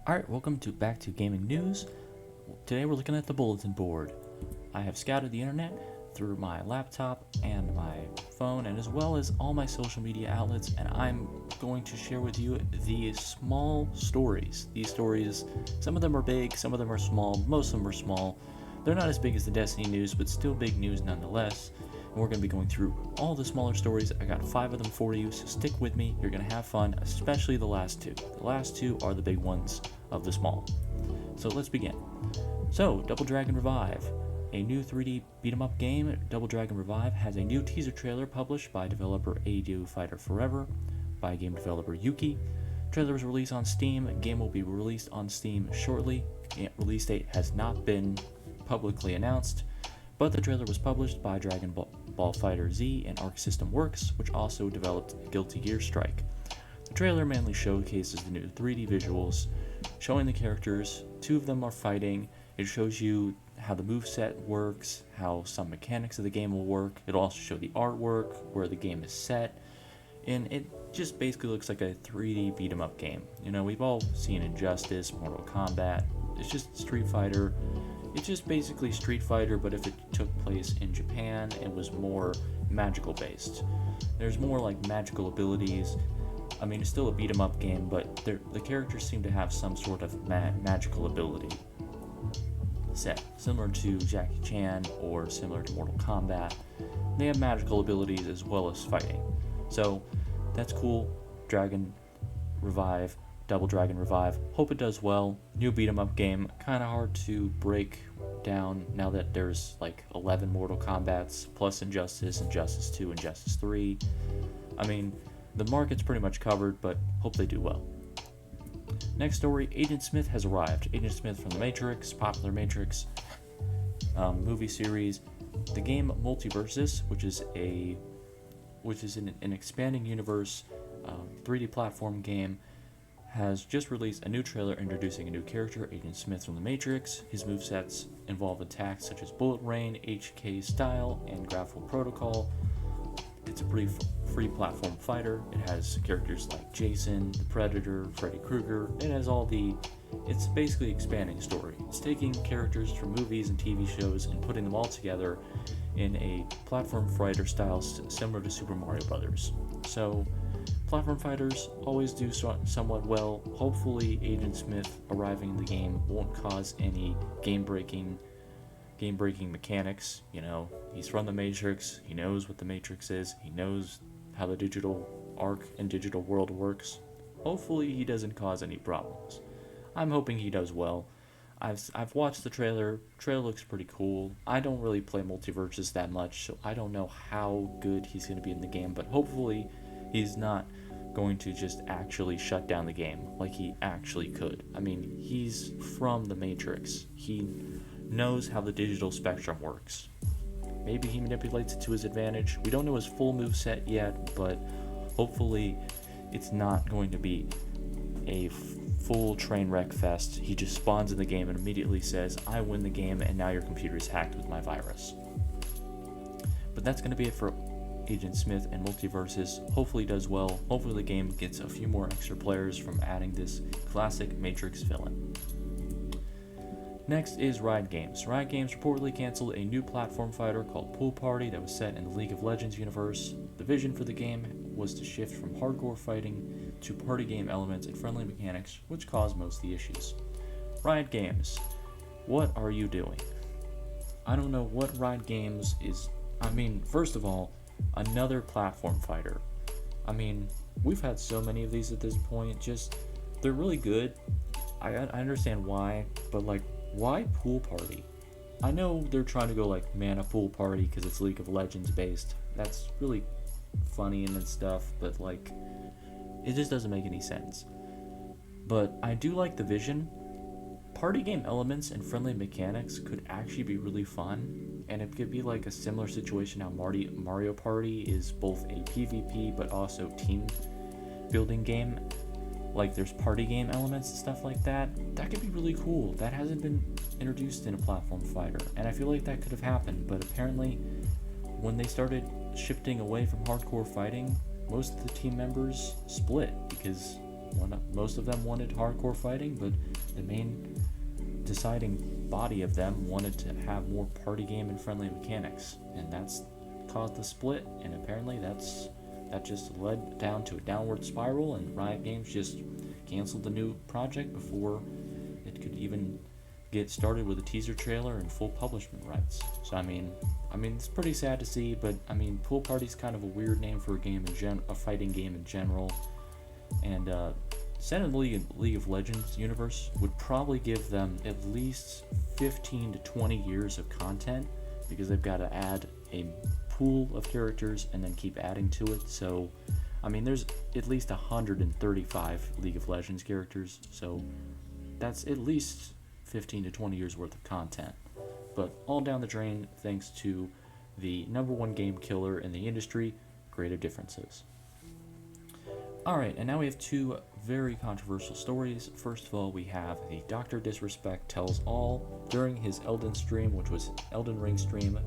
Alright, welcome back to gaming news. Today we're looking at the bulletin board. I have scouted the internet through my laptop and my phone, and as well as all my social media outlets, and I'm going to share with you these small stories. These stories, some of them are big, some of them are small, most of them are small. They're not as big as the Destiny news, but still big news nonetheless. And we're going to be going through all the smaller stories. I got 5 of them for you, so stick with me. You're going to have fun, especially the last 2. The last 2 are the big ones of the small. So let's begin. So, Double Dragon Revive, a new 3D beat-em-up game. Double Dragon Revive has a new teaser trailer published by developer ADO Fighter Forever by game developer Yuki. Trailer was released on Steam. Game will be released on Steam shortly. Release date has not been publicly announced, but the trailer was published by Dragon Ball Fighter Z and Arc System Works, which also developed Guilty Gear Strike. The trailer mainly showcases the new 3D visuals, showing the characters. 2 of them are fighting. It shows you how the moveset works, how some mechanics of the game will work. It'll also show the artwork, where the game is set, and it just basically looks like a 3D beat-em-up game. You know, we've all seen Injustice, Mortal Kombat. It's just Street Fighter. It's just basically Street Fighter, but if it took place in Japan, it was more magical based. There's more like magical abilities. I mean, it's still a beat-em-up game, but the characters seem to have some sort of magical ability set, similar to Jackie Chan or similar to Mortal Kombat. They have magical abilities as well as fighting. So that's cool. Double Dragon Revive. Hope it does well. New beat-em-up game. Kind of hard to break down now that there's like 11 Mortal Kombats plus Injustice, Injustice 2, Injustice 3. I mean, the market's pretty much covered, but hope they do well. Next story, Agent Smith has arrived. Agent Smith from the Matrix, popular Matrix movie series. The game Multiversus, which is an expanding universe 3D platform game, has just released a new trailer introducing a new character, Agent Smith from the Matrix. His movesets involve attacks such as Bullet Rain, HK Style, and Grapple Protocol. It's a pretty free platform fighter. It has characters like Jason, the Predator, Freddy Krueger. It's basically expanding story. It's taking characters from movies and TV shows and putting them all together in a platform fighter style similar to Super Mario Brothers. So, platform fighters always do somewhat well. Hopefully, Agent Smith arriving in the game won't cause any game-breaking mechanics. You know, he's from the Matrix. He knows what the Matrix is. He knows how the digital arc and digital world works. Hopefully, he doesn't cause any problems. I'm hoping he does well. I've watched the trailer. Trailer looks pretty cool. I don't really play Multiversus that much, so I don't know how good he's going to be in the game, but hopefully he's not going to just actually shut down the game like he actually could. I mean, he's from the Matrix. He knows how the digital spectrum works. Maybe he manipulates it to his advantage. We don't know his full moveset yet, but hopefully it's not going to be a full train wreck fest. He just spawns in the game and immediately says, I win the game and now your computer is hacked with my virus. But that's going to be it for Agent Smith and Multiversus. Hopefully it does well. Hopefully the game gets a few more extra players from adding this classic Matrix villain. Next is Riot Games. Riot Games reportedly canceled a new platform fighter called Pool Party that was set in the League of Legends universe. The vision for the game was to shift from hardcore fighting to party game elements and friendly mechanics, which caused most of the issues. Riot Games, what are you doing? I don't know what Riot Games is. I mean, first of all, another platform fighter. I mean, we've had so many of these at this point. They're really good. I understand why, but like, why Pool Party? I know they're trying to go like Mana Pool Party because it's League of Legends based. That's really funny and stuff, but like, it just doesn't make any sense. But I do like the vision. Party game elements and friendly mechanics could actually be really fun, and it could be like a similar situation how Mario Party is both a PvP but also team building game. Like there's party game elements and stuff like that. That could be really cool. That hasn't been introduced in a platform fighter, and I feel like that could have happened, but apparently when they started shifting away from hardcore fighting, most of the team members split because Most of them wanted hardcore fighting, but the main deciding body of them wanted to have more party game and friendly mechanics, and that's caused the split. And apparently that just led down to a downward spiral, and Riot Games just canceled the new project before it could even get started with a teaser trailer and full publishment rights. So I mean it's pretty sad to see, but I mean, Pool Party's kind of a weird name for a fighting game in general, and set in the League of Legends universe would probably give them at least 15 to 20 years of content, because they've got to add a pool of characters and then keep adding to it. So I mean, there's at least 135 League of Legends characters, so that's at least 15 to 20 years worth of content. But all down the drain thanks to the #1 game killer in the industry, Creative Differences. Alright, and now we have two very controversial stories. First of all, we have the Dr. Disrespect Tells All. During his Elden stream, which was Elden Ring stream,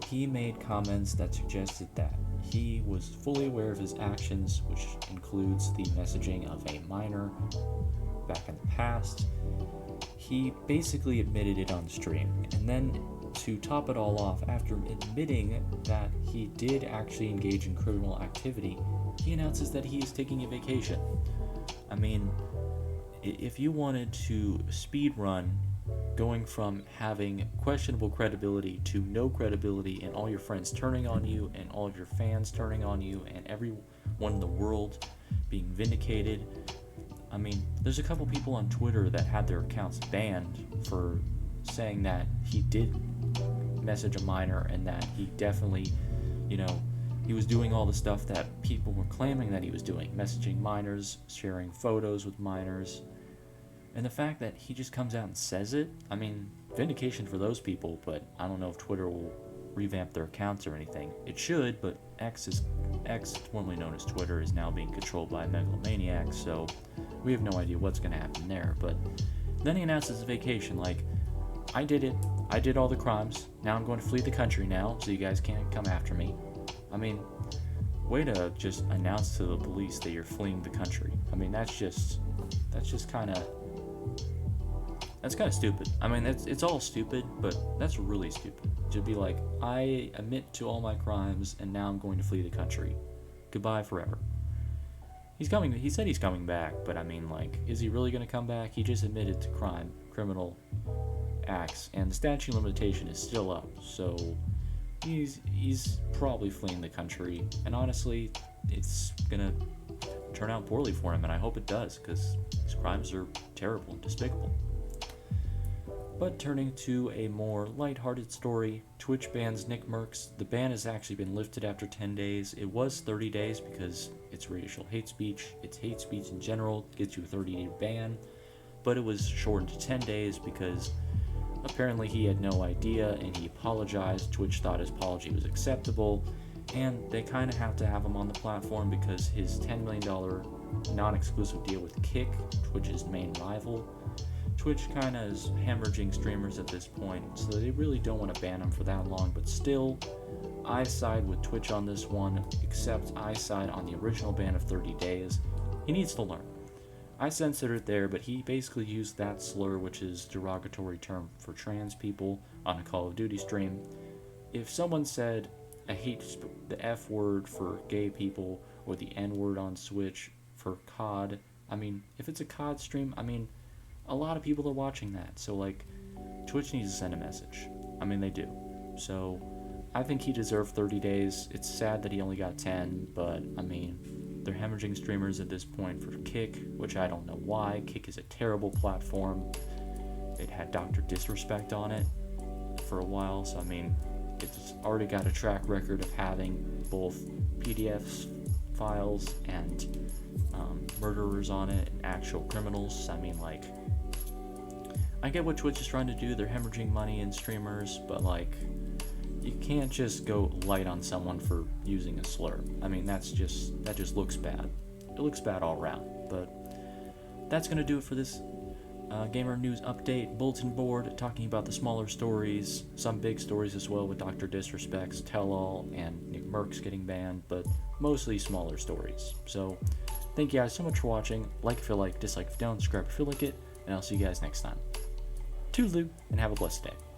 he made comments that suggested that he was fully aware of his actions, which includes the messaging of a minor back in the past. He basically admitted it on stream, and then to top it all off, after admitting that he did actually engage in criminal activity, he announces that he is taking a vacation. I mean, if you wanted to speedrun going from having questionable credibility to no credibility and all your friends turning on you and all of your fans turning on you and everyone in the world being vindicated, I mean, there's a couple people on Twitter that had their accounts banned for saying that he did message a minor and that he definitely, he was doing all the stuff that people were claiming that he was doing, messaging minors, sharing photos with minors. And the fact that he just comes out and says it, I mean, vindication for those people, but I don't know if Twitter will revamp their accounts or anything. It should, but X, formerly known as Twitter, is now being controlled by a megalomaniac, so we have no idea what's going to happen there. But then he announces his vacation, like, I did it, I did all the crimes, now I'm going to flee the country now, so you guys can't come after me. I mean, way to just announce to the police that you're fleeing the country. I mean, that's kind of stupid. I mean, it's all stupid, but that's really stupid. To be like, I admit to all my crimes, and now I'm going to flee the country. Goodbye forever. He said he's coming back, but I mean, like, is he really going to come back? He just admitted to criminal acts, and the statute of limitation is still up, so he's probably fleeing the country, and honestly, it's gonna turn out poorly for him, and I hope it does, because his crimes are terrible and despicable. But turning to a more lighthearted story, Twitch bans Nick Mercs. The ban has actually been lifted after 10 days. It was 30 days because it's racial hate speech. It's hate speech in general. It gets you a 30-day ban. But it was shortened to 10 days because apparently he had no idea and he apologized. Twitch thought his apology was acceptable. And they kind of have to have him on the platform because his $10 million non-exclusive deal with Kick, Twitch's main rival, Twitch kind of is hemorrhaging streamers at this point, so they really don't want to ban him for that long, but still, I side with Twitch on this one, except I side on the original ban of 30 days. He needs to learn. I censored it there, but he basically used that slur, which is a derogatory term for trans people, on a Call of Duty stream. If someone said, I hate the F word for gay people, or the N word on Switch for COD, I mean, if it's a COD stream, I mean, a lot of people are watching that, so like, Twitch needs to send a message. I mean, they do. So, I think he deserved 30 days. It's sad that he only got 10, but I mean, they're hemorrhaging streamers at this point for Kick, which I don't know why. Kick is a terrible platform. It had Dr. Disrespect on it for a while, so I mean, it's already got a track record of having both PDFs, files, and murderers on it, and actual criminals. I mean, like, I get what Twitch is trying to do. They're hemorrhaging money in streamers, but like, you can't just go light on someone for using a slur. I mean, that just looks bad. It looks bad all around. But that's gonna do it for this gamer news update bulletin board, talking about the smaller stories, some big stories as well with Dr. Disrespect's Tell All and Nick Mercs getting banned, but mostly smaller stories. So Thank you guys so much for watching. Like if you like, dislike if you don't, subscribe if you like it, and I'll see you guys next time. Toodaloo, and have a blessed day.